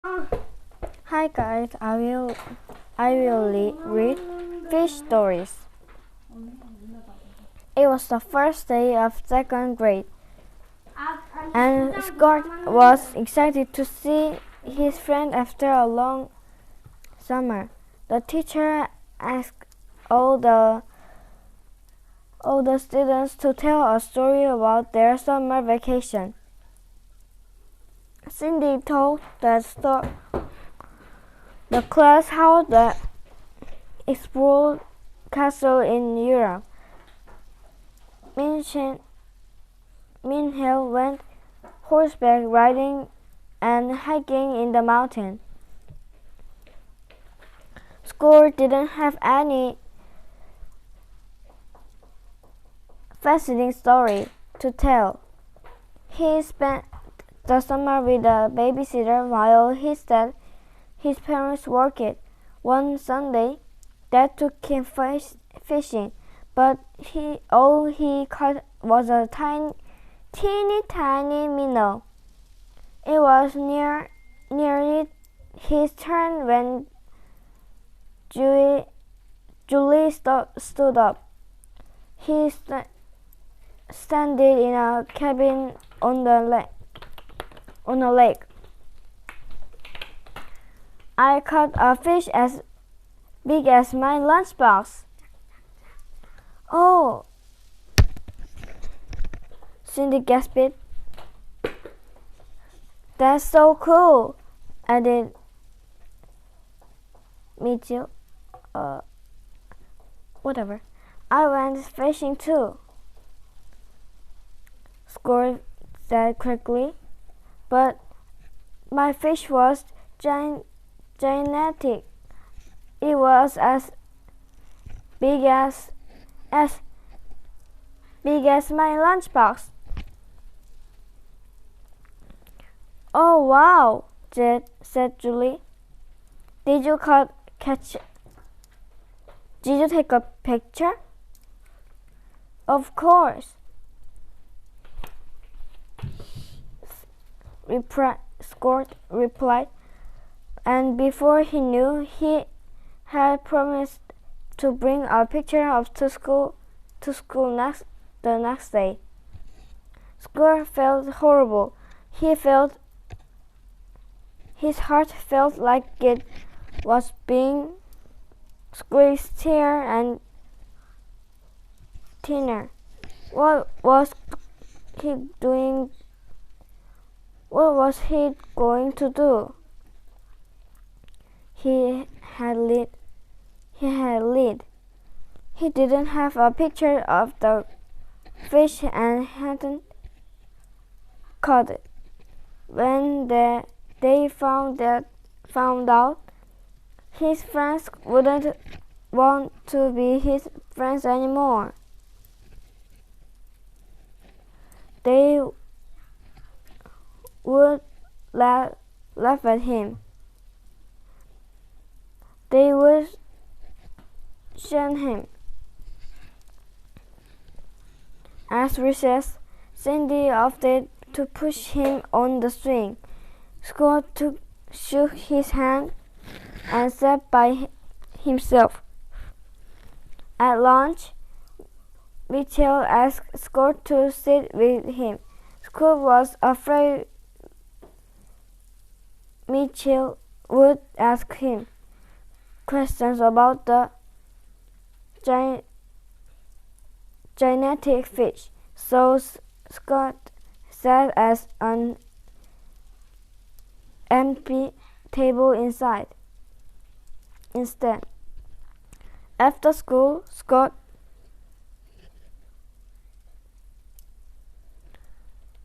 Hi guys, I will read fish stories. It was the first day of second grade, and Scott was excited to see his friend after a long summer. The teacher asked all the students to tell a story about their summer vacation. Cindy told the class how they explored castle in Europe. Minhel went horseback riding and hiking in the mountain. School didn't have any fascinating story to tell. He spent the summer with a babysitter while he said his parents worked. One Sunday, Dad took him fishing, but all he caught was a teeny tiny minnow. It was nearly his turn when Julie stood up. He standing in a cabin on a lake. I caught a fish as big as my lunchbox. Oh, Cindy gasped. That's so cool, added Mitchell. Whatever. I went fishing too, Score said quickly, but my fish was gigantic. It was as big as my lunchbox. Oh wow, said Julie. Did you take a picture? Of course. Scott replied, and before he knew, he had promised to bring a picture of to school the next day. Scott felt horrible. His heart felt like it was being squeezed thinner and thinner. What was he doing? What was he going to do? He had lied. He didn't have a picture of the fish and hadn't caught it. When they found out, his friends wouldn't want to be his friends anymore. They would laugh at him. They would shun him. At recess, Cindy opted to push him on the swing. Scott shook his hand and sat by himself. At lunch, Mitchell asked Scott to sit with him. Scott was afraid Mitchell would ask him questions about the gigantic fish, so Scott sat at an empty table instead. After school,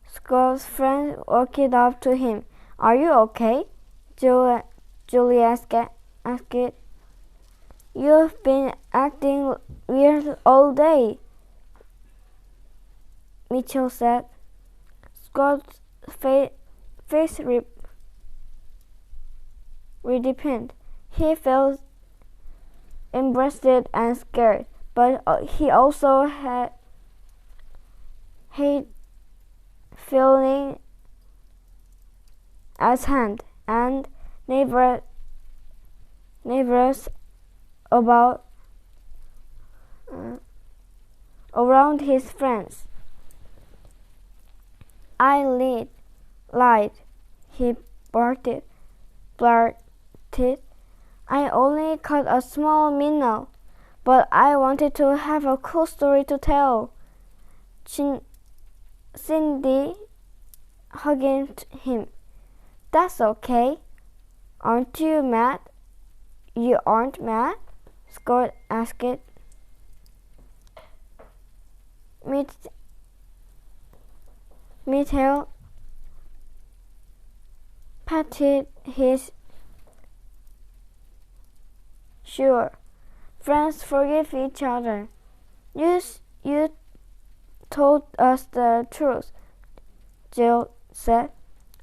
Scott's friend walked up to him. Are you okay? Julie asked. You've been acting weird all day, Mitchell said. Scott's face redeepened. He felt embarrassed and scared, but he also had hate feeling at hand, and neighbors about around his friends. I lied, he blurted. I only caught a small minnow, but I wanted to have a cool story to tell. Cindy hugged him. That's okay. Aren't you mad? You aren't mad? Scott asked. Mitchell patted his Sure. Friends forgive each other. You told us the truth, Jill said.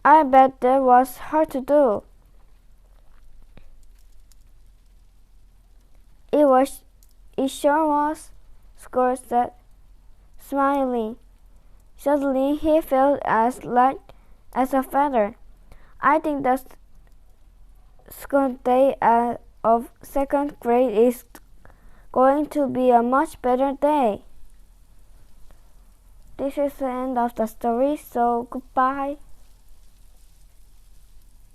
I bet that was hard to do. It sure was, Scott said, smiling. Suddenly he felt as light as a feather. I think the Scott day of second grade is going to be a much better day. This is the end of the story, so goodbye.